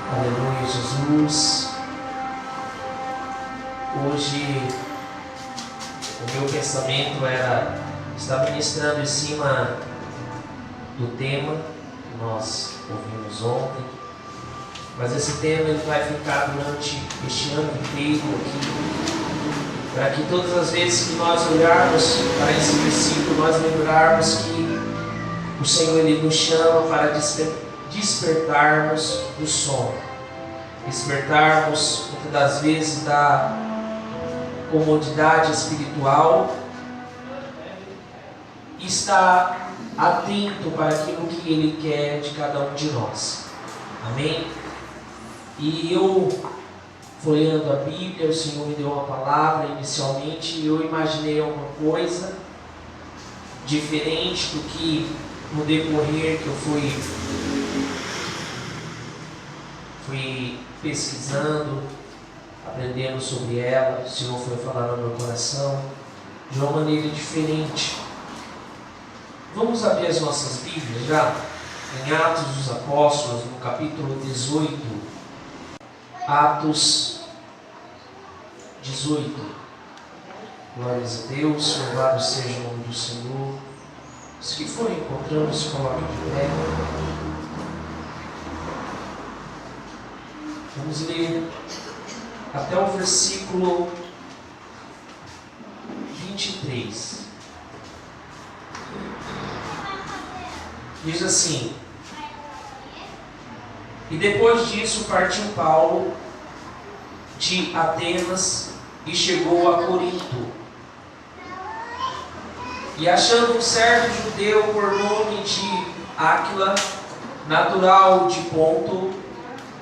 Aleluia, Jesus. Hoje o meu pensamento estava ministrando em cima do tema que nós ouvimos ontem, mas esse tema ele vai ficar durante este ano inteiro aqui, para que todas as vezes que nós olharmos para esse versículo, nós lembrarmos que o Senhor ele nos chama para despertarmos do sono, despertarmos muitas das vezes da comodidade espiritual e estar atento para aquilo que Ele quer de cada um de nós. Amém? E eu, folheando a Bíblia, o Senhor me deu uma palavra inicialmente e eu imaginei alguma coisa diferente do que no decorrer que eu fui pesquisando, aprendendo sobre ela. O Senhor foi falar no meu coração de uma maneira diferente. Vamos abrir as nossas Bíblias já em Atos dos Apóstolos, no capítulo 18. Atos 18. Glórias a Deus, louvado seja o nome do Senhor. Os que forem encontrando, se coloquem de pé. Vamos ler até o versículo 23. Diz assim: E depois disso partiu Paulo de Atenas e chegou a Corinto. E achando um certo judeu por nome de Áquila, natural de Ponto,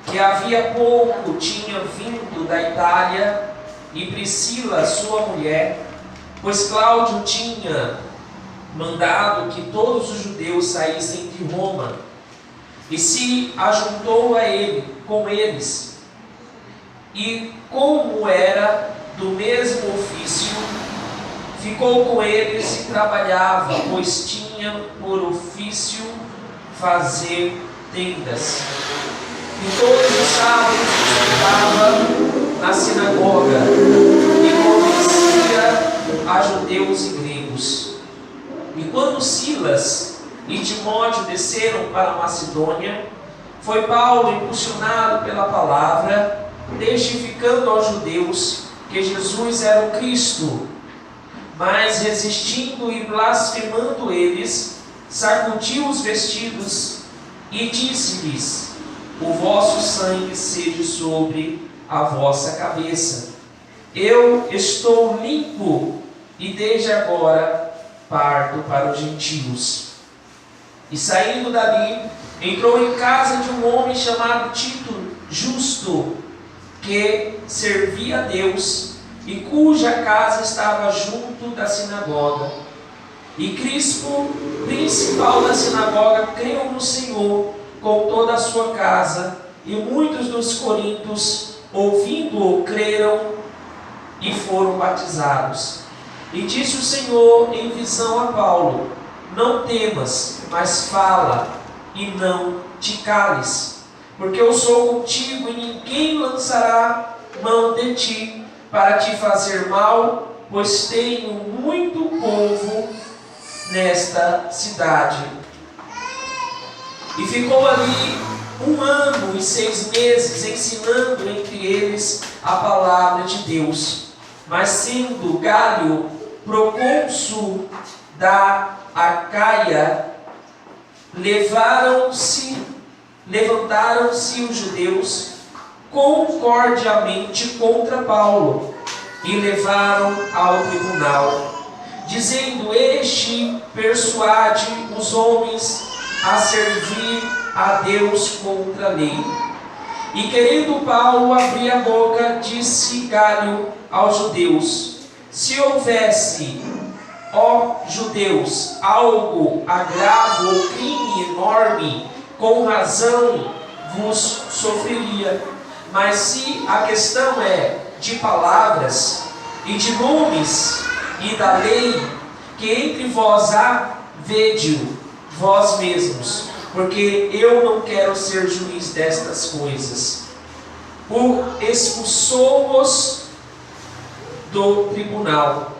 que havia pouco tinha vindo da Itália, e Priscila, sua mulher, pois Cláudio tinha mandado que todos os judeus saíssem de Roma, e se ajuntou a ele, com eles, e como era do mesmo ofício, ficou com eles e trabalhava, pois tinha por ofício fazer tendas. E todos os sábados estudava na sinagoga e convencia a judeus e gregos. E quando Silas e Timóteo desceram para a Macedônia, foi Paulo impulsionado pela palavra, testificando aos judeus que Jesus era o Cristo. Mas resistindo e blasfemando eles, sacudiu os vestidos e disse-lhes: O vosso sangue seja sobre a vossa cabeça. Eu estou limpo e desde agora parto para os gentios. E saindo dali, entrou em casa de um homem chamado Tito Justo, que servia a Deus e cuja casa estava junto da sinagoga. E Crispo, principal da sinagoga, creu no Senhor com toda a sua casa, e muitos dos coríntios, ouvindo-o, creram e foram batizados. E disse o Senhor em visão a Paulo: Não temas, mas fala, e não te cales, porque eu sou contigo, e ninguém lançará mão de ti para te fazer mal, pois tenho muito povo nesta cidade. E ficou ali 1 ano e 6 meses, ensinando entre eles a palavra de Deus. Mas sendo Galho procônsul da Acaia, levantaram-se os judeus concordiamente contra Paulo e levaram ao tribunal, dizendo: Este persuade os homens a servir a Deus contra a lei. E querendo Paulo abrir a boca, disse Galho aos judeus: Se houvesse, ó judeus, algo agravo ou crime enorme, com razão vos sofreria. Mas se a questão é de palavras e de nomes e da lei, que entre vós há, vede-o vós mesmos. porque eu não quero ser juiz destas coisas. Expulsou-os do tribunal.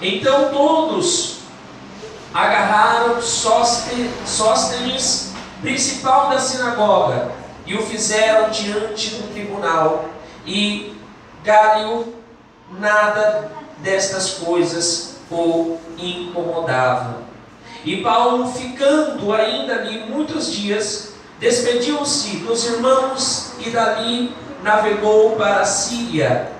Então todos agarraram Sóstenes, principal da sinagoga, e o fizeram diante do tribunal. E Gálio, nada destas coisas o incomodava. E Paulo, ficando ainda ali muitos dias, despediu-se dos irmãos e dali navegou para a Síria.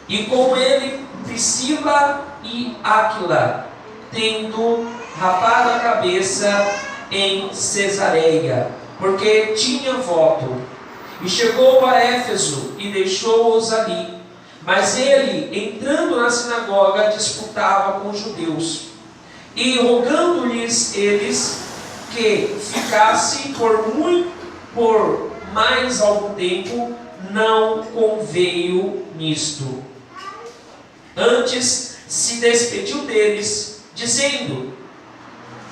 E com ele Priscila e Áquila, tendo rapado a cabeça em Cesareia, porque tinha voto. E chegou a Éfeso e deixou-os ali. Mas ele, entrando na sinagoga, disputava com os judeus. E rogando-lhes eles que ficasse por mais algum tempo, não conveio nisto. Antes se despediu deles, dizendo: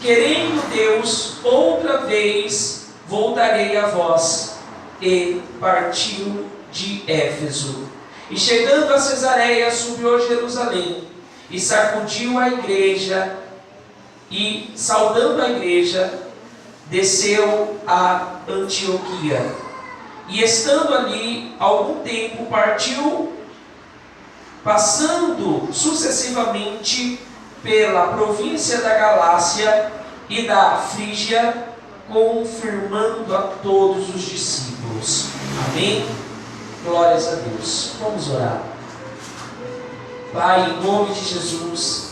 querendo Deus, outra vez voltarei a vós. E partiu de Éfeso. E chegando a Cesareia, subiu a Jerusalém, e sacudiu a igreja, e saudando a igreja, desceu a Antioquia. E estando ali algum tempo, partiu, passando sucessivamente pela província da Galácia e da Frígia, confirmando a todos os discípulos. Amém? Glórias a Deus. Vamos orar. Pai, em nome de Jesus,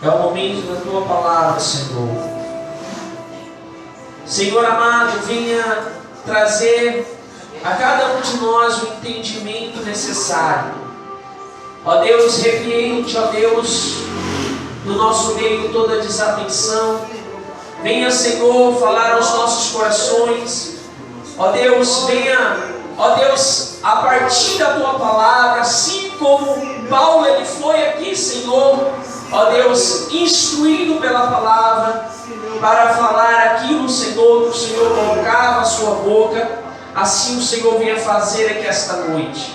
é o momento da Tua palavra, Senhor. Senhor amado, venha trazer a cada um de nós o entendimento necessário. Ó Deus, repreende, ó Deus, no nosso meio toda desatenção. Venha, Senhor, falar aos nossos corações. Ó Deus, venha, ó Deus, a partir da Tua palavra, assim como Paulo ele foi aqui, Senhor, ó Deus, instruído pela palavra, para falar aquilo, Senhor, que o Senhor colocava a sua boca, assim o Senhor venha fazer aqui esta noite.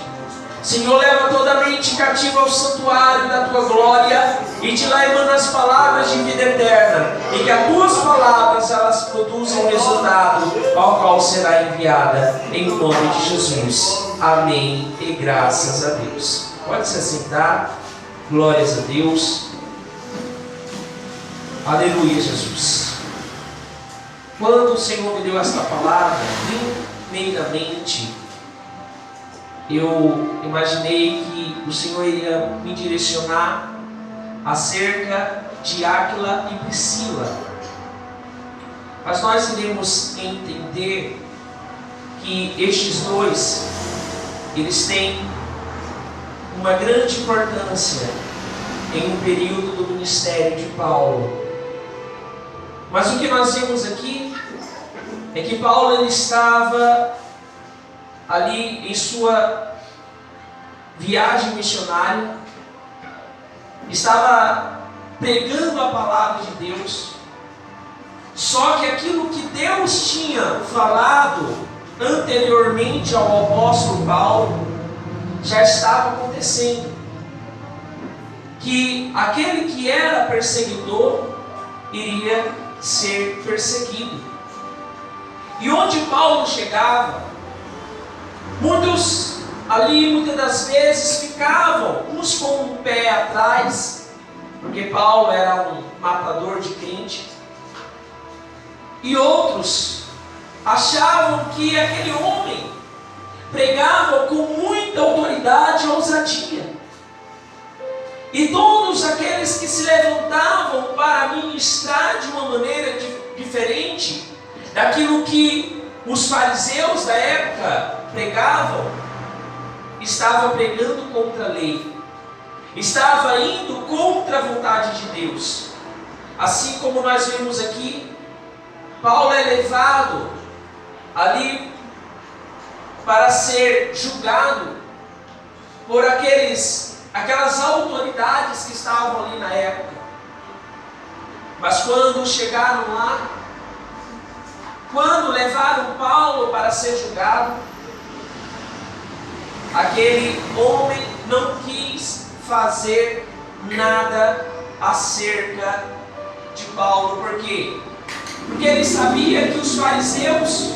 Senhor, leva toda a mente cativa ao santuário da Tua glória, e de lá emana as palavras de vida eterna, e que as Tuas palavras elas produzam o resultado ao qual será enviada, em nome de Jesus. Amém e graças a Deus. Pode se assentar. Glórias a Deus. Aleluia, Jesus. Quando o Senhor me deu esta palavra, primeiramente, eu imaginei que o Senhor iria me direcionar acerca de Áquila e Priscila. Mas nós iremos entender que estes dois, eles têm uma grande importância em um período do ministério de Paulo. Mas o que nós vemos aqui é que Paulo ele estava ali em sua viagem missionária, estava pregando a palavra de Deus, só que aquilo que Deus tinha falado anteriormente ao apóstolo Paulo já estava acontecendo, que aquele que era perseguidor iria ser perseguido. E onde Paulo chegava, muitos ali, muitas das vezes, ficavam uns com um pé atrás, porque Paulo era um matador de crente, e outros achavam que aquele homem pregava com muita autoridade e ousadia. E todos aqueles que se levantavam para ministrar de uma maneira diferente daquilo que os fariseus da época pregavam, estava pregando contra a lei, estava indo contra a vontade de Deus. Assim como nós vemos aqui, Paulo é levado ali para ser julgado por aquelas autoridades que estavam ali na época. Mas quando chegaram lá, quando levaram Paulo para ser julgado, aquele homem não quis fazer nada acerca de Paulo. Por quê? Porque ele sabia que os fariseus,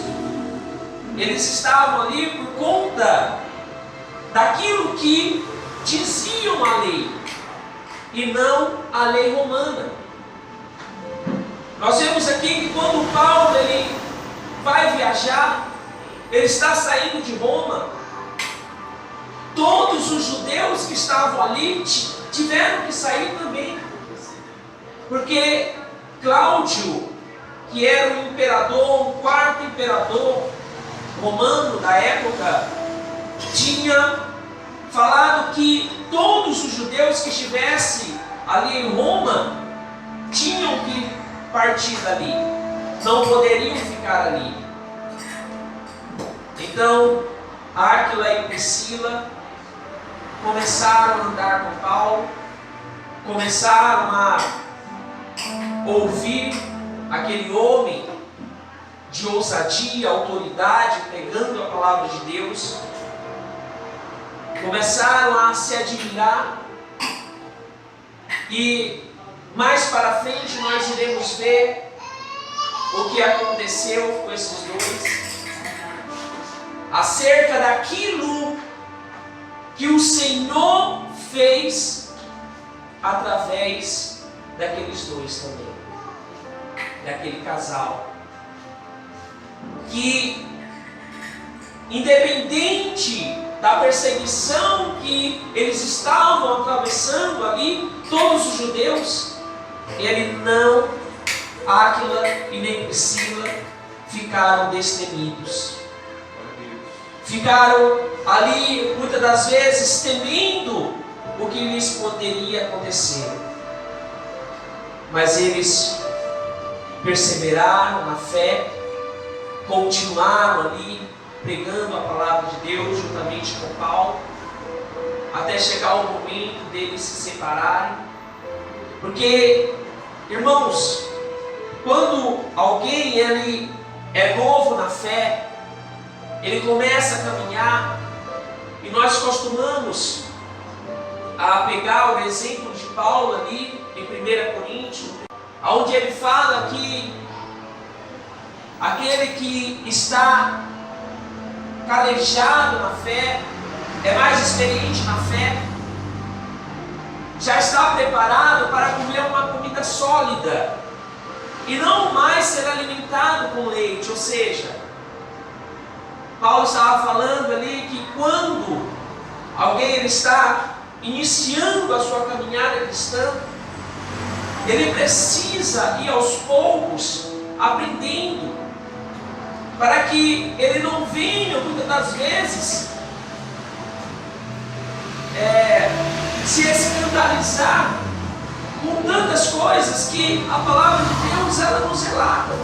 eles estavam ali por conta daquilo que diziam a lei, e não a lei romana. Nós vemos aqui que quando Paulo ele vai viajar, ele está saindo de Roma, todos os judeus que estavam ali tiveram que sair também, porque Cláudio, que era o imperador, o quarto imperador romano da época, tinha falado que todos os judeus que estivessem ali em Roma tinham que partir dali, não poderiam ficar ali. Então, Áquila e Priscila começaram a andar com Paulo, começaram a ouvir aquele homem de ousadia, autoridade, pregando a palavra de Deus, começaram a se admirar, e mais para frente nós iremos ver o que aconteceu com esses dois, acerca daquilo que o Senhor fez através daqueles dois também, daquele casal, que independente da perseguição que eles estavam atravessando ali, todos os judeus, ele não, Áquila e nem Priscila, ficaram destemidos. Ficaram ali, muitas das vezes, temendo o que lhes poderia acontecer. Mas eles perseveraram na fé, continuaram ali, pregando a palavra de Deus juntamente com Paulo, até chegar o momento deles se separarem. Porque, irmãos, quando alguém ele é novo na fé, ele começa a caminhar, e nós costumamos a pegar o exemplo de Paulo ali em 1 Coríntios, onde ele fala que aquele que está calejado na fé, é mais experiente na fé, já está preparado para comer uma comida sólida e não mais ser alimentado com leite. Ou seja, Paulo estava falando ali que quando alguém está iniciando a sua caminhada cristã, ele precisa ir aos poucos aprendendo, para que ele não venha muitas das vezes se escandalizar com tantas coisas que a palavra de Deus ela nos relata.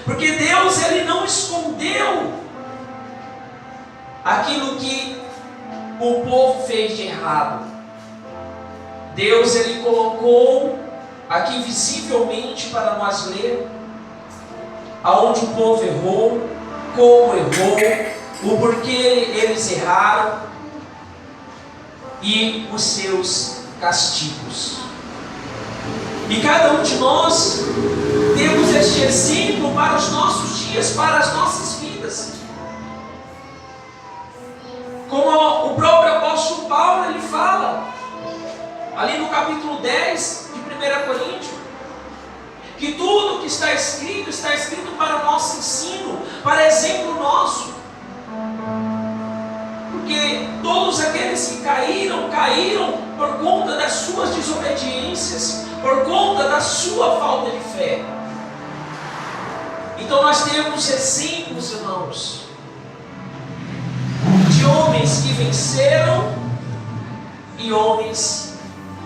Porque Deus ele não escondeu aquilo que o povo fez de errado. Deus ele colocou aqui visivelmente para nós ler aonde o povo errou, como errou, o porquê eles erraram e os seus castigos. E cada um de nós temos este exemplo para os nossos dias, para as nossas vidas. Como o próprio apóstolo Paulo ele fala ali no capítulo 10 de 1 Coríntios, que tudo que está escrito para nosso ensino, para exemplo nosso. Porque todos aqueles que caíram por conta das suas desobediências, por conta da sua falta de fé. Então nós temos exemplos, irmãos, de homens que venceram e homens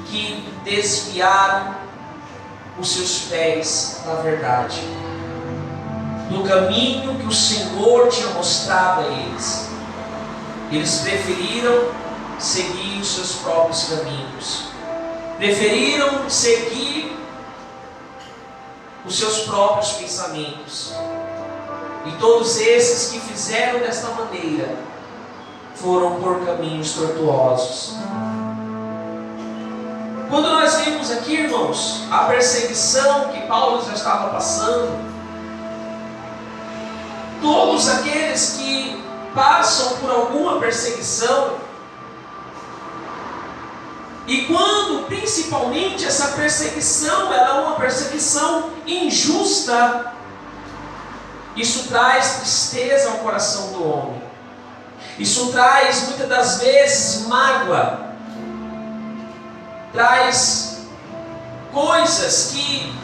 que desviaram os seus pés da verdade, do caminho que o Senhor tinha mostrado a eles. Eles preferiram seguir os seus próprios caminhos, preferiram seguir os seus próprios pensamentos. E todos esses que fizeram desta maneira foram por caminhos tortuosos. Quando nós vemos aqui, irmãos, a perseguição que Paulo já estava passando, todos aqueles que passam por alguma perseguição, e quando principalmente essa perseguição ela é uma perseguição injusta, isso traz tristeza ao coração do homem. Isso traz muitas das vezes mágoa, traz coisas que,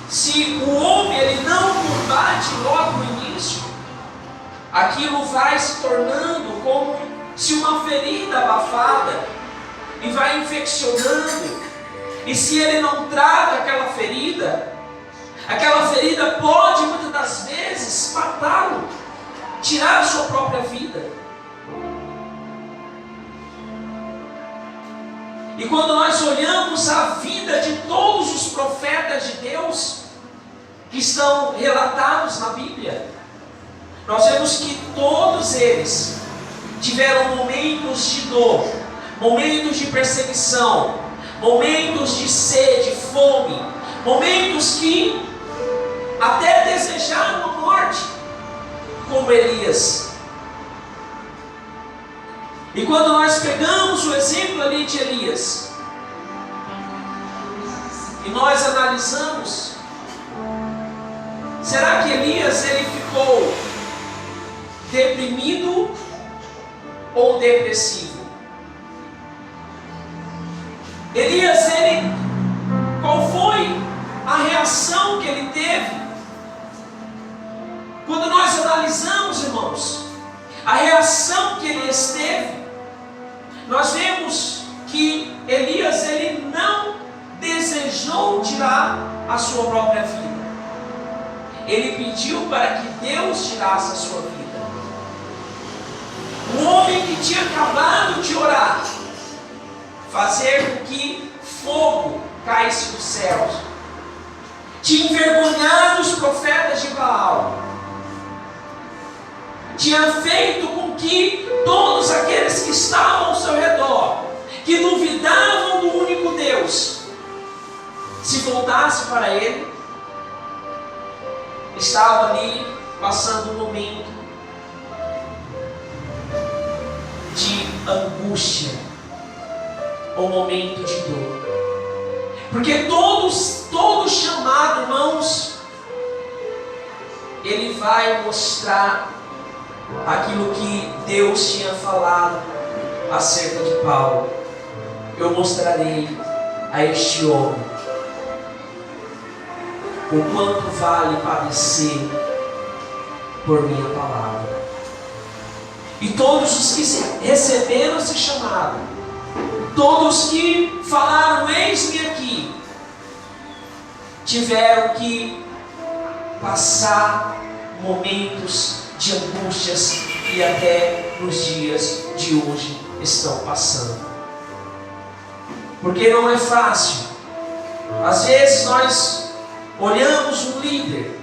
se o homem ele não combate logo no início, aquilo vai se tornando como se uma ferida abafada, e vai infeccionando. E se ele não trata aquela ferida pode muitas das vezes matá-lo, tirar a sua própria vida. E quando nós olhamos a vida de todos os profetas de Deus que estão relatados na Bíblia, nós vemos que todos eles tiveram momentos de dor, momentos de perseguição, momentos de sede, fome, momentos que até desejaram a morte, como Elias. E quando nós pegamos o exemplo ali de Elias, e nós analisamos, será que Elias ele ficou deprimido ou depressivo? Elias, qual foi a reação que ele teve? Quando nós analisamos, irmãos, a reação que Elias teve, nós vemos que Elias ele não desejou tirar a sua própria vida. Ele pediu para que Deus tirasse a sua vida. O homem que tinha acabado de orar, fazer com que fogo caísse dos céus, tinha envergonhado os profetas de Baal, tinha feito com que todos aqueles que estavam ao seu redor, que duvidavam do único Deus, se voltassem para ele. Estava ali passando um momento de angústia, um momento de dor, porque todo chamado, irmãos, ele vai mostrar aquilo que Deus tinha falado acerca de Paulo. Eu mostrarei a este homem o quanto vale padecer por minha palavra. E todos os que receberam esse chamado, todos que falaram, eis-me aqui, tiveram que passar momentos de angústias e até nos dias de hoje estão passando. Porque não é fácil. Às vezes nós olhamos um líder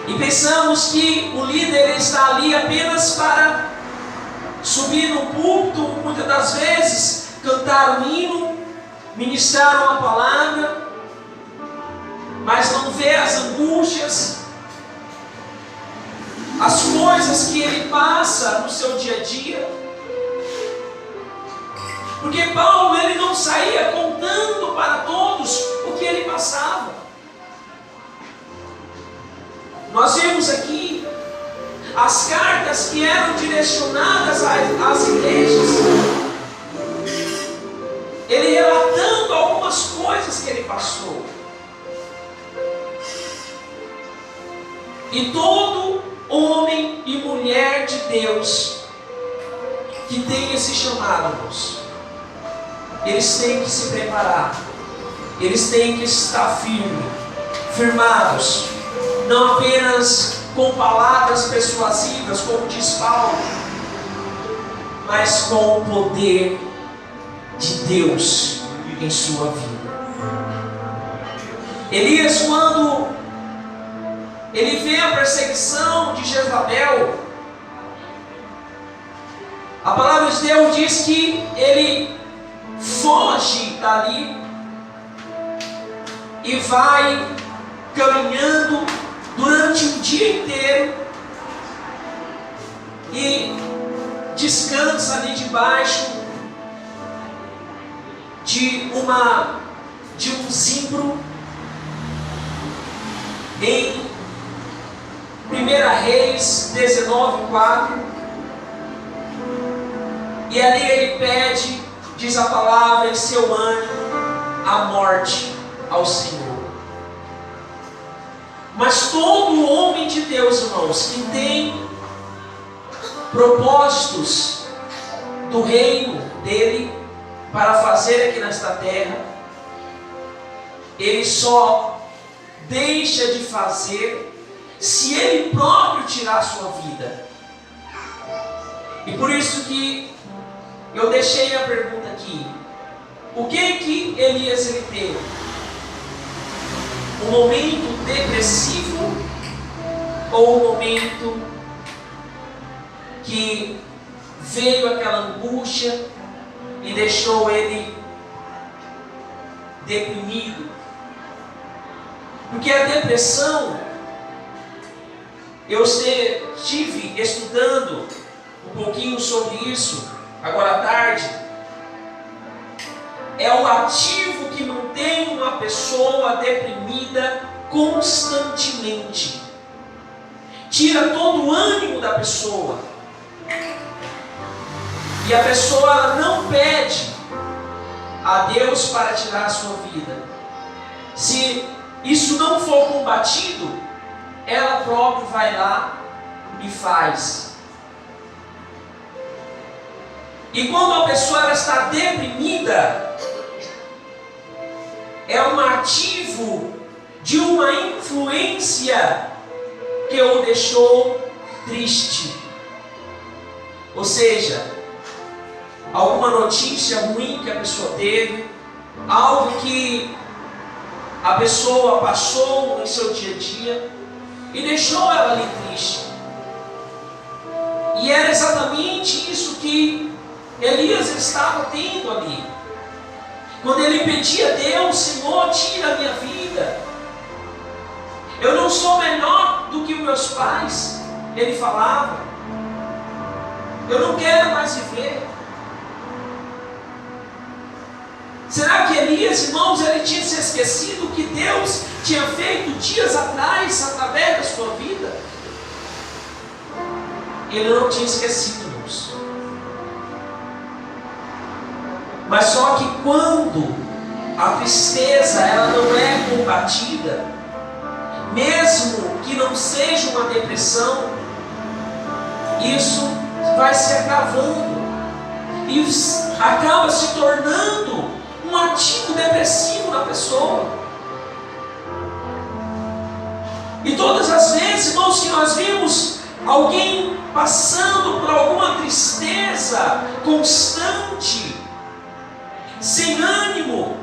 e pensamos que o líder está ali apenas para subir no púlpito, muitas das vezes cantar um hino, ministrar uma palavra, mas não vê as angústias, as coisas que ele passa no seu dia a dia. Porque Paulo ele não saía contando para todos o que ele passava. Nós vemos aqui as cartas que eram direcionadas às igrejas, ele relatando algumas coisas que ele passou. E todo homem e mulher de Deus que tem esse chamado, irmãos, eles têm que se preparar, eles têm que estar firmados, não apenas com palavras persuasivas, como diz Paulo, mas com o poder de Deus em sua vida. Elias, quando ele vê a perseguição de Jezabel, a palavra de Deus diz que ele foge dali e vai caminhando durante um dia inteiro e descansa ali debaixo de um zimbro em 1 Reis 19:4. E ali ele pede, diz a palavra em seu ânimo, a morte ao Senhor. Mas todo homem de Deus, irmãos, que tem propósitos do reino dele para fazer aqui nesta terra, ele só deixa de fazer se ele próprio tirar a sua vida. E por isso que eu deixei a pergunta aqui: o que Elias ele teve? Um momento depressivo ou um momento que veio aquela angústia e deixou ele deprimido? Porque a depressão, eu estive estudando um pouquinho sobre isso agora à tarde, é o ativo que mantém uma pessoa deprimida constantemente, tira todo o ânimo da pessoa, e a pessoa ela não pede a Deus para tirar a sua vida. Se isso não for combatido, ela própria vai lá e faz. E quando a pessoa ela está deprimida, é um ativo de uma influência que o deixou triste. Ou seja, alguma notícia ruim que a pessoa teve, algo que a pessoa passou em seu dia a dia e deixou ela ali triste. E era exatamente isso que Elias estava tendo ali. Quando ele pedia a Deus: Senhor, tira a minha vida, eu não sou melhor do que os meus pais, ele falava, eu não quero mais viver. Será que Elias, irmãos, ele tinha se esquecido o que Deus tinha feito dias atrás através da sua vida? Ele não tinha esquecido, irmãos. Mas só que quando a tristeza ela não é combatida, mesmo que não seja uma depressão, isso vai se agravando e acaba se tornando um ativo depressivo na pessoa. E todas as vezes, irmãos, que nós vimos alguém passando por alguma tristeza constante, sem ânimo,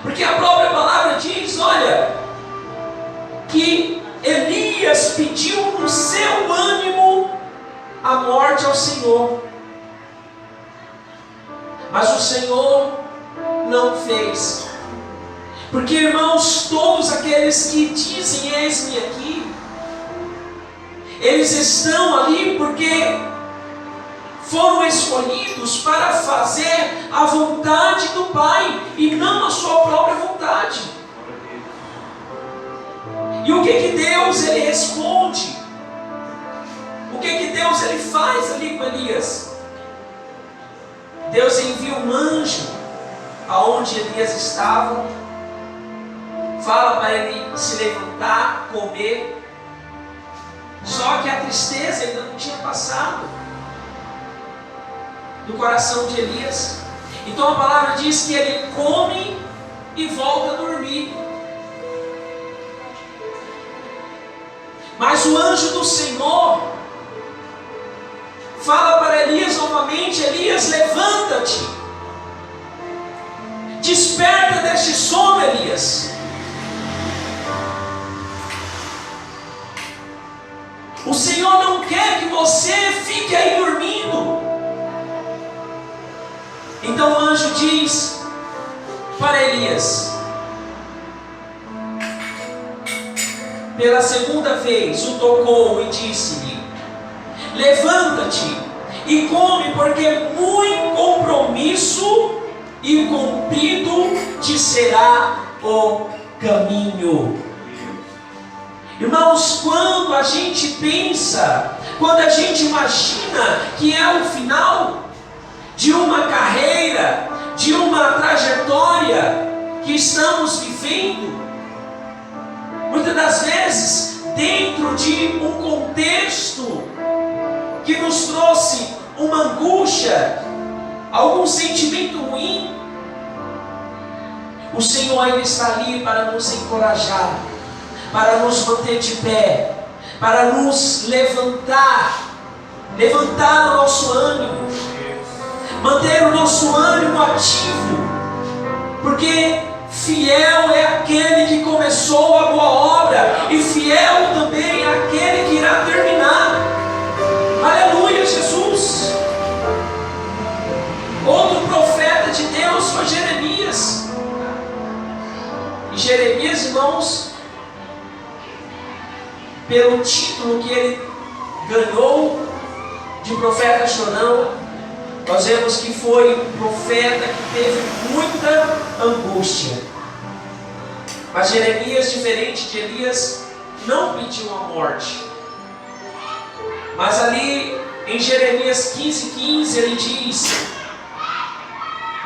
porque a própria palavra diz, olha, que Elias pediu no seu ânimo a morte ao Senhor, mas o Senhor não fez. Porque, irmãos, todos aqueles que dizem eis-me aqui, eles estão ali porque foram escolhidos para fazer a vontade do Pai e não a sua própria vontade. E o que Deus ele responde? O que Deus ele faz ali com Elias? Deus envia um anjo aonde Elias estava, fala para ele se levantar, comer. Só que a tristeza ainda não tinha passado do coração de Elias. Então a palavra diz que ele come e volta a dormir. Mas o anjo do Senhor fala para Elias novamente: Elias, levanta-te, desperta deste sono, Elias. O Senhor não quer que você fique aí dormindo. Então o anjo diz para Elias, pela segunda vez o tocou e disse-lhe: levanta-te e come, porque muito compromisso e comprido te será o caminho. Irmãos, quando a gente pensa, quando a gente imagina que é o final de uma carreira, de uma trajetória que estamos vivendo, muitas das vezes dentro de um contexto que nos trouxe uma angústia, algum sentimento ruim, o Senhor ainda está ali para nos encorajar, para nos manter de pé, para nos levantar o nosso ânimo, manter o nosso ânimo ativo, porque fiel é aquele que começou a boa obra, e fiel também é aquele que irá terminar. Aleluia, Jesus! Outro profeta de Deus foi Jeremias. E Jeremias, irmãos, pelo título que ele ganhou de profeta chorão, nós vemos que foi um profeta que teve muita angústia. Mas Jeremias, diferente de Elias, não pediu a morte. Mas ali em Jeremias 15:15 ele diz,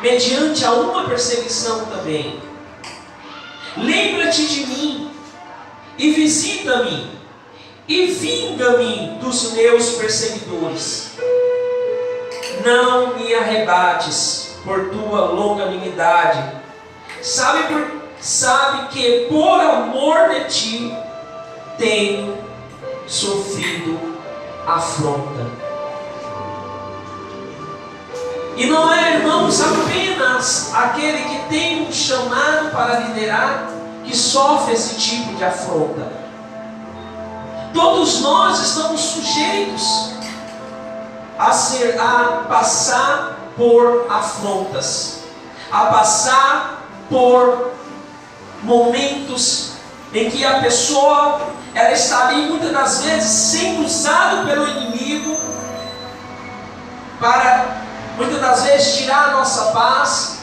mediante a uma perseguição também: lembra-te de mim e visita-me e vinga-me dos meus perseguidores. Não me arrebates por tua longanimidade. Sabe que por amor de ti tenho sofrido afronta. E não é, irmãos, apenas aquele que tem um chamado para liderar que sofre esse tipo de afronta. Todos nós estamos sujeitos a passar por afrontas, a passar por momentos em que a pessoa ela está ali muitas das vezes sendo usada pelo inimigo para muitas das vezes tirar a nossa paz,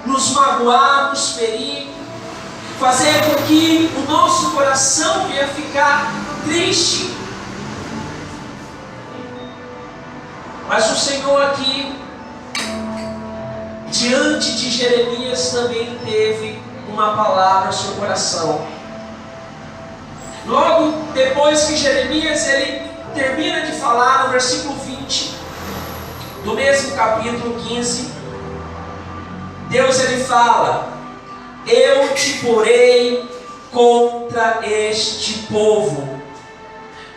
nos magoar, nos ferir, fazer com que o nosso coração venha ficar triste. Mas o Senhor aqui, diante de Jeremias, também teve uma palavra ao seu coração. Logo depois que Jeremias ele termina de falar, no versículo 20 do mesmo capítulo 15, Deus ele fala: eu te porei contra este povo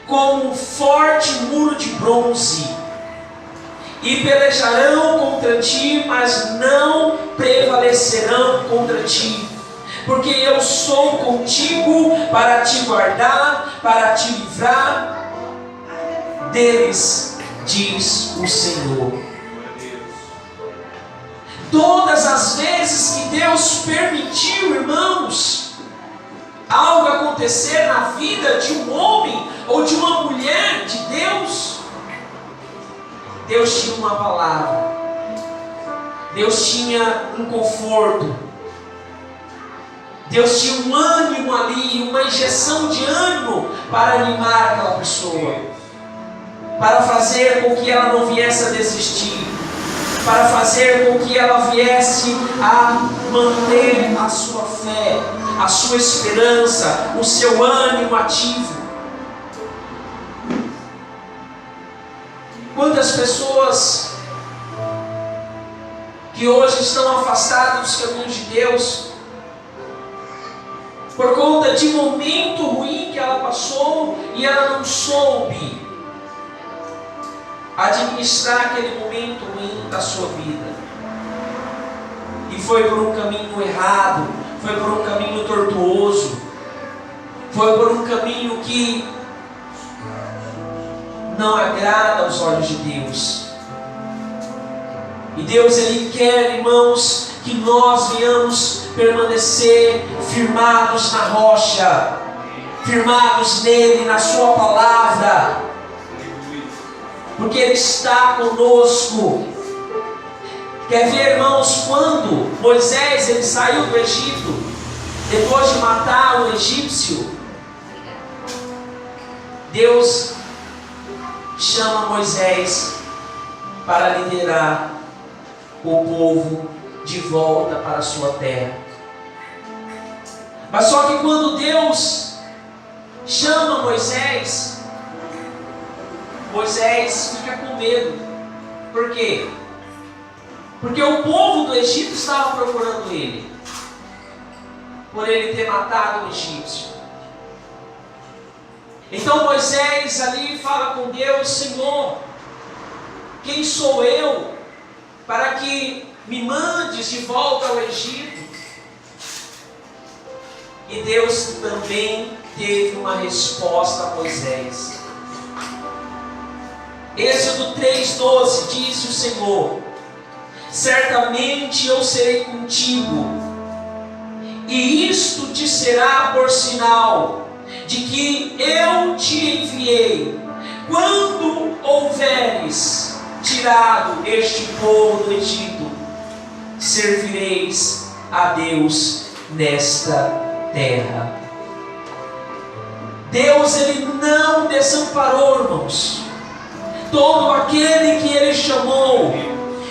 como um forte muro de bronze, e pelejarão contra ti, mas não prevalecerão contra ti, porque eu sou contigo para te guardar, para te livrar deles, diz o Senhor. Todas as vezes que Deus permitiu, irmãos, algo acontecer na vida de um homem ou de uma mulher de Deus, Deus tinha uma palavra, Deus tinha um conforto, Deus tinha um ânimo ali, uma injeção de ânimo para animar aquela pessoa, para fazer com que ela não viesse a desistir, para fazer com que ela viesse a manter a sua fé, a sua esperança, o seu ânimo ativo. Quantas pessoas que hoje estão afastadas dos caminhos de Deus, por conta de momento ruim que ela passou e ela não soube administrar aquele momento ruim da sua vida, e foi por um caminho errado, foi por um caminho tortuoso, foi por um caminho que não agrada aos olhos de Deus. E Deus, Ele quer, irmãos, que nós venhamos permanecer firmados na rocha, firmados nele, na sua palavra, porque Ele está conosco. Quer ver, irmãos, quando Moisés ele saiu do Egito, depois de matar o egípcio, Deus chama Moisés para liderar o povo de volta para a sua terra. Mas só que quando Deus chama Moisés, Moisés fica com medo. Por quê? Porque o povo do Egito estava procurando ele, por ele ter matado o egípcio. Então Moisés ali fala com Deus: Senhor, quem sou eu para que me mandes de volta ao Egito? E Deus também teve uma resposta a Moisés. Êxodo 3,12 disse o Senhor: certamente eu serei contigo, e isto te será por sinal de que eu te enviei, quando houveres tirado este povo do Egito, servireis a Deus nesta terra. Deus, Ele não desamparou, irmãos, todo aquele que Ele chamou,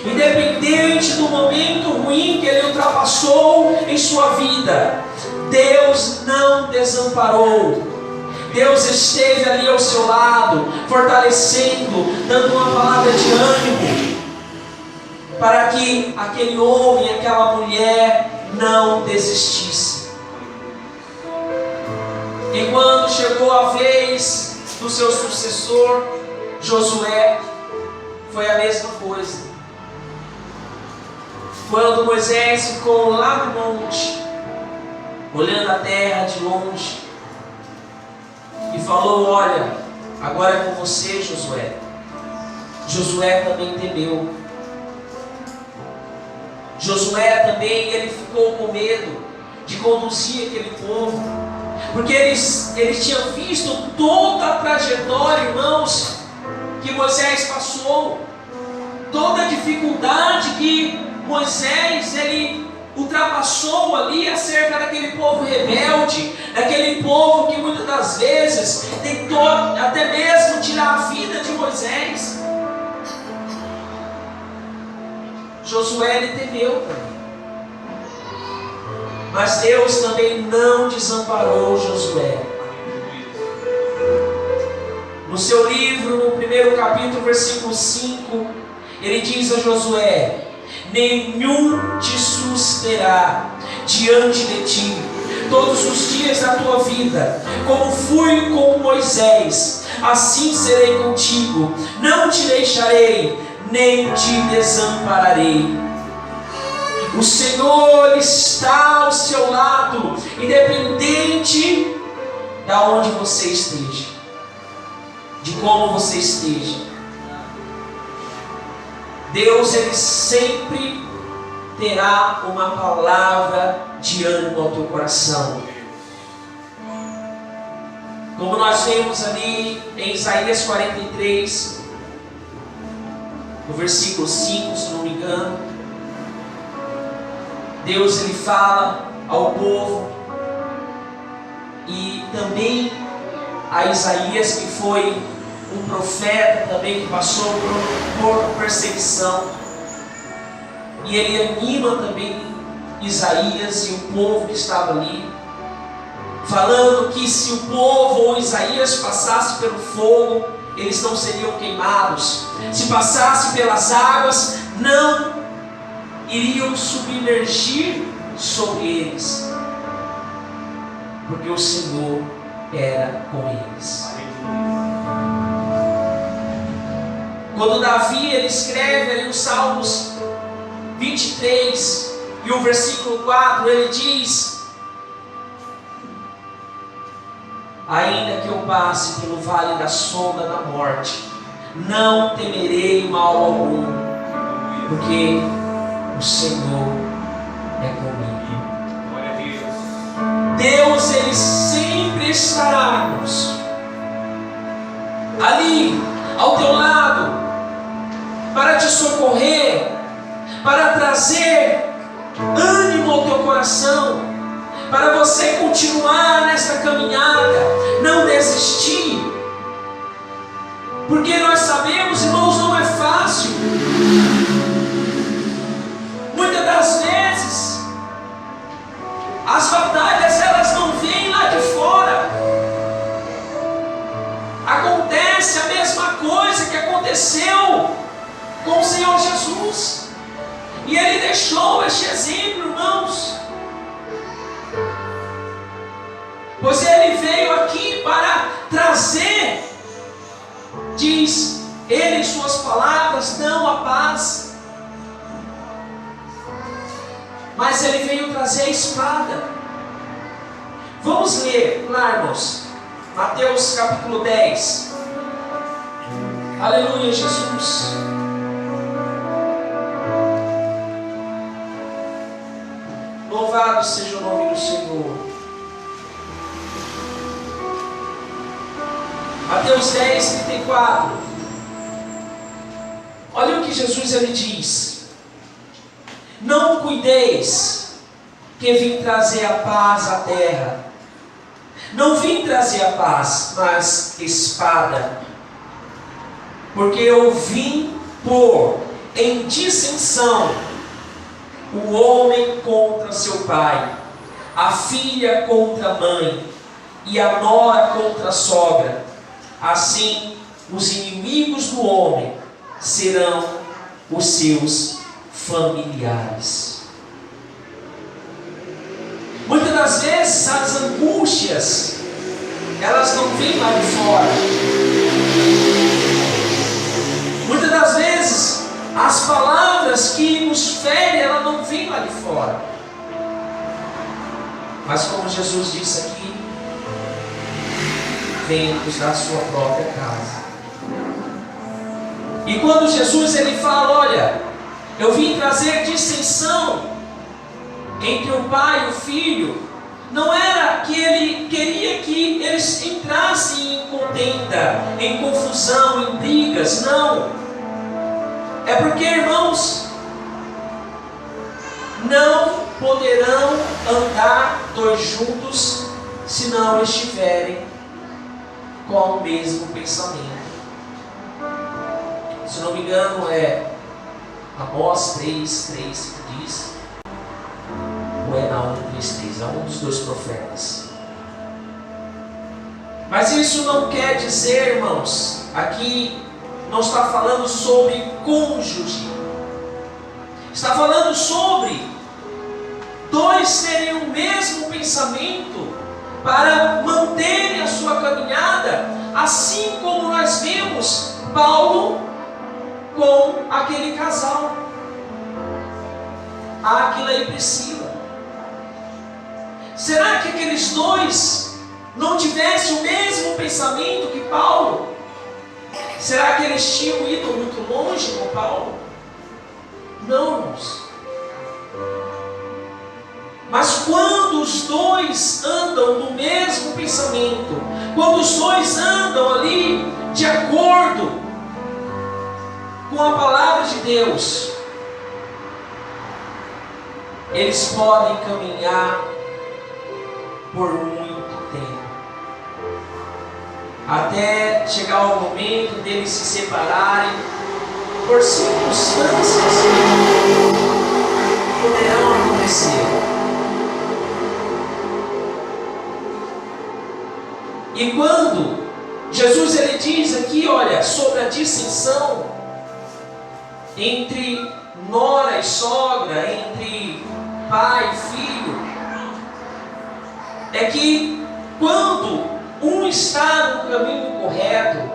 independente do momento ruim que Ele ultrapassou em sua vida. Deus não desamparou. Deus esteve ali ao seu lado, fortalecendo, dando uma palavra de ânimo, para que aquele homem, aquela mulher não desistisse. E quando chegou a vez do seu sucessor, Josué, foi a mesma coisa. Quando Moisés ficou lá no monte, olhando a terra de longe, e falou: olha, agora é com você, Josué. Josué também temeu. Josué também, ele ficou com medo de conduzir aquele povo, porque ele tinha visto toda a trajetória, irmãos, que Moisés passou, toda a dificuldade que Moisés, ele ultrapassou ali acerca daquele povo rebelde, daquele povo que muitas das vezes tentou até mesmo tirar a vida de Moisés. Josué, ele temeu também, mas Deus também não desamparou Josué. No seu livro, no primeiro capítulo, versículo 5, ele diz a Josué: nenhum te susterá diante de ti todos os dias da tua vida, como fui com Moisés, assim serei contigo, não te deixarei, nem te desampararei. O Senhor está ao seu lado, independente de onde você esteja, de como você esteja. Deus, Ele sempre terá uma palavra de ânimo ao teu coração. Como nós vemos ali em Isaías 43, no versículo 5, se não me engano, Deus, Ele fala ao povo, e também a Isaías, que foi um profeta também que passou por perseguição, e ele anima também Isaías e o povo que estava ali, falando que se o povo ou Isaías passasse pelo fogo, eles não seriam queimados, se passasse pelas águas, não iriam submergir sobre eles, porque o Senhor era com eles. Quando Davi, ele escreve ali os Salmos 23 e o versículo 4, ele diz: ainda que eu passe pelo vale da sombra da morte, não temerei mal algum, porque o Senhor é comigo. Glória a Deus. Deus, Ele sempre estará ali, ao teu lado, para te socorrer, para trazer ânimo ao teu coração, para você continuar nesta caminhada, não desistir, porque nós sabemos, irmãos, não é fácil. Muitas das vezes as batalhas, elas não vêm lá de fora. Acontece a mesma coisa que aconteceu com o Senhor Jesus, e Ele deixou este exemplo, irmãos, pois Ele veio aqui para trazer, diz Ele em suas palavras, não a paz, mas Ele veio trazer a espada. Vamos ler lá, irmãos, Mateus capítulo 10. Aleluia, Jesus. Louvado seja o nome do Senhor. Mateus 10, 34. Olha o que Jesus ele diz: não cuideis que vim trazer a paz à terra. Não vim trazer a paz, mas espada. Porque eu vim pôr em dissensão o homem contra seu pai, a filha contra a mãe, e a nora contra a sogra. Assim, os inimigos do homem serão os seus familiares. Muitas das vezes as angústias, elas não vêm lá de fora. Muitas das vezes as palavras que nos ferem, elas não vêm lá de fora. Mas como Jesus disse aqui, vem da sua própria casa. E quando Jesus ele fala, olha, eu vim trazer dissensão entre o pai e o filho, não era que ele queria que eles entrassem em contenda, em confusão, em brigas, não. É porque, irmãos, não poderão andar dois juntos se não estiverem com o mesmo pensamento. Se não me engano, é Amós 3:3 que diz, ou é Naum 3:3, é um dos dois profetas. Mas isso não quer dizer, irmãos, aqui não está falando sobre cônjuge, está falando sobre dois terem o mesmo pensamento para manterem a sua caminhada, assim como nós vemos Paulo com aquele casal, Áquila e Priscila. Será que aqueles dois não tivessem o mesmo pensamento que Paulo? Será que eles tinham ido muito longe com Paulo? Não, irmãos. Mas quando os dois andam no mesmo pensamento, quando os dois andam ali de acordo com a palavra de Deus, eles podem caminhar por muito tempo, até chegar o momento deles se separarem por circunstâncias que poderão acontecer. E quando Jesus ele diz aqui, olha, sobre a dissensão entre nora e sogra, entre pai e filho, é que quando um está no caminho correto,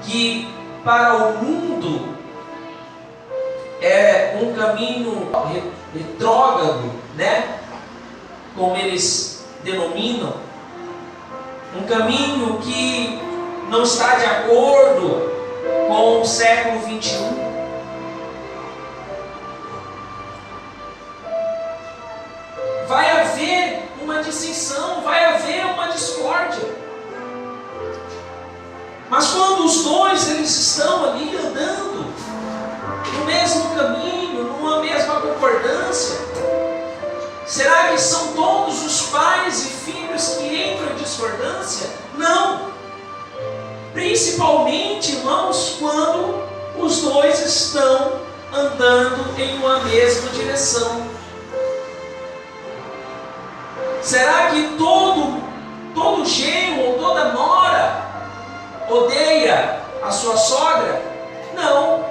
que para o mundo é um caminho retrógrado, né? Como eles denominam, um caminho que não está de acordo com o século 21. Vai haver uma dissensão, vai haver uma discórdia. Mas quando os dois eles estão ali andando no mesmo caminho, numa mesma concordância, será que são todos os pais e filhos que entram em discordância? Não. Principalmente, irmãos, quando os dois estão andando em uma mesma direção. Será que todo genro ou toda nora odeia a sua sogra? Não.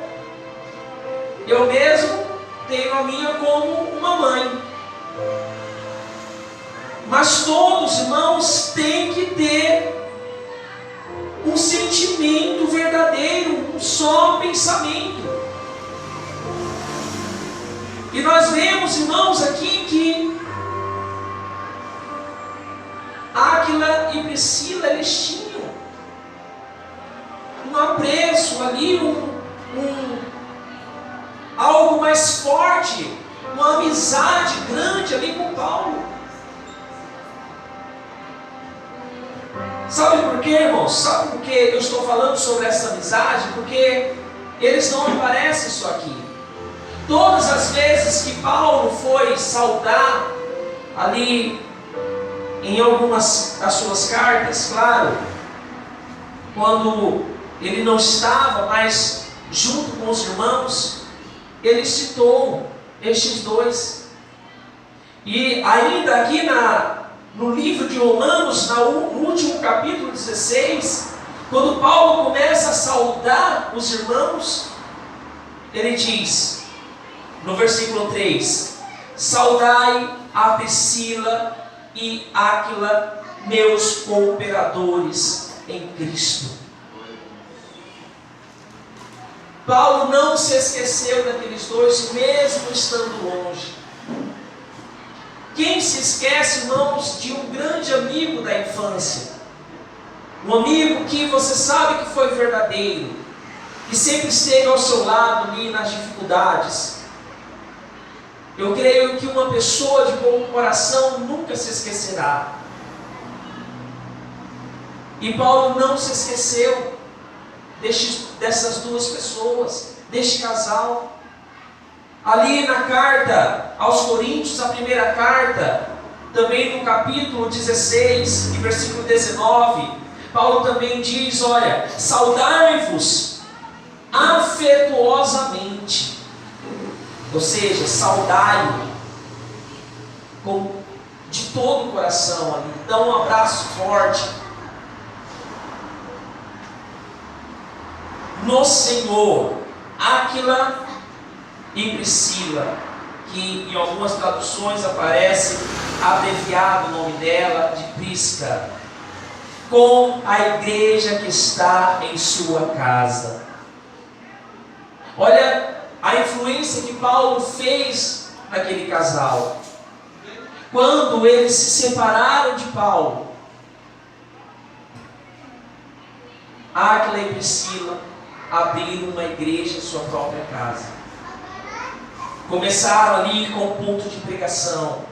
Eu mesmo tenho a minha como uma mãe. Mas todos, irmãos, têm que ter um sentimento verdadeiro, um só pensamento. E nós vemos, irmãos, aqui que Áquila e Priscila, eles tinham um apreço ali, algo mais forte, uma amizade grande ali com Paulo. Sabe por quê, irmãos? Sabe por que eu estou falando sobre essa amizade? Porque eles não aparecem só aqui. Todas as vezes que Paulo foi saudar ali em algumas das suas cartas, claro, quando ele não estava mais junto com os irmãos, ele citou estes dois. E ainda aqui no livro de Romanos, no último capítulo 16, quando Paulo começa a saudar os irmãos, ele diz, no versículo 3, saudai a Priscila e Áquila, meus cooperadores em Cristo. Paulo não se esqueceu daqueles dois, mesmo estando longe. Quem se esquece, irmãos, de um grande amigo da infância? Um amigo que você sabe que foi verdadeiro, que sempre esteve ao seu lado ali nas dificuldades. Eu creio que uma pessoa de bom coração nunca se esquecerá. E Paulo não se esqueceu dessas duas pessoas, deste casal. Ali na carta aos Coríntios, a primeira carta, também no capítulo 16, e versículo 19, Paulo também diz, olha, saudai-vos afetuosamente. Ou seja, saudai-o de todo o coração ali. Dá um abraço forte no Senhor. Áquila e Priscila, que em algumas traduções aparece abreviado o nome dela de Prisca, com a igreja que está em sua casa. Olha a influência que Paulo fez naquele casal. Quando eles se separaram de Paulo, Áquila e Priscila abriram uma igreja em sua própria casa. Começaram ali com um ponto de pregação,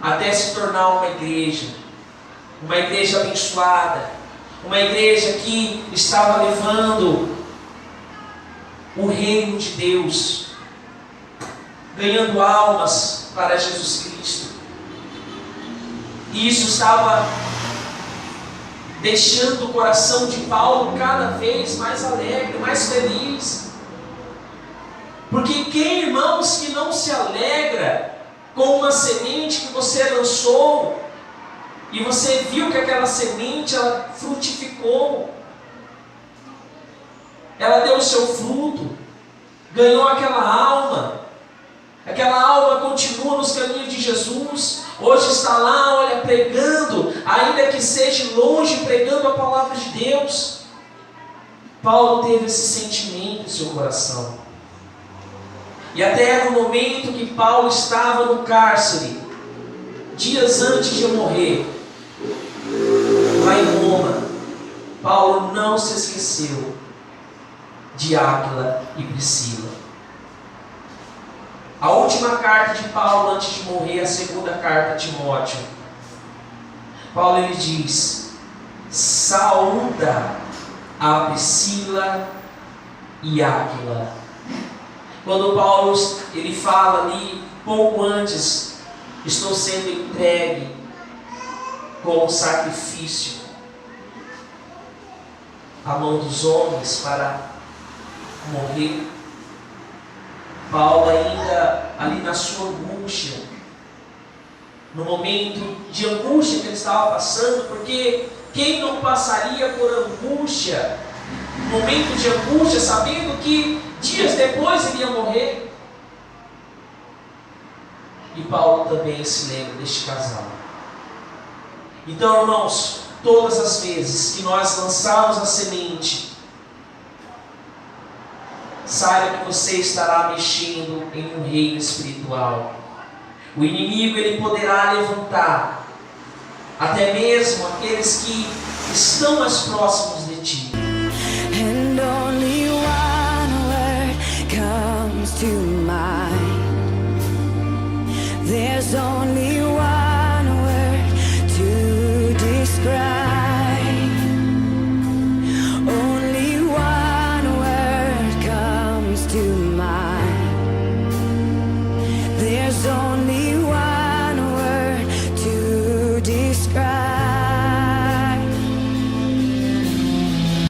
até se tornar uma igreja abençoada, uma igreja que estava levando o reino de Deus, ganhando almas para Jesus Cristo. E isso estava deixando o coração de Paulo cada vez mais alegre, mais feliz. Porque quem, irmãos, que não se alegra com uma semente que você lançou e você viu que aquela semente ela frutificou, ela deu o seu fruto, ganhou aquela alma continua nos caminhos de Jesus, hoje está lá, olha, pregando, ainda que seja longe, pregando a palavra de Deus. Paulo teve esse sentimento em seu coração. E até no momento que Paulo estava no cárcere, dias antes de morrer, lá em Roma, Paulo não se esqueceu de Áquila e Priscila. A última carta de Paulo antes de morrer, a segunda carta a Timóteo. Paulo ele diz: saúda a Priscila e Áquila. Quando Paulo ele fala ali pouco antes, estou sendo entregue como sacrifício à mão dos homens para morrer. Paulo ainda ali na sua angústia, no momento de angústia que ele estava passando, porque quem não passaria por angústia, momento de angústia, sabendo que dias depois ele ia morrer? E Paulo também se lembra deste casal. Então, irmãos, todas as vezes que nós lançarmos a semente, saiba que você estará mexendo em um reino espiritual. O inimigo ele poderá levantar até mesmo aqueles que estão mais próximos de ti. And only one word comes to mind. There's only one word to describe. Only one word comes to mind. There's only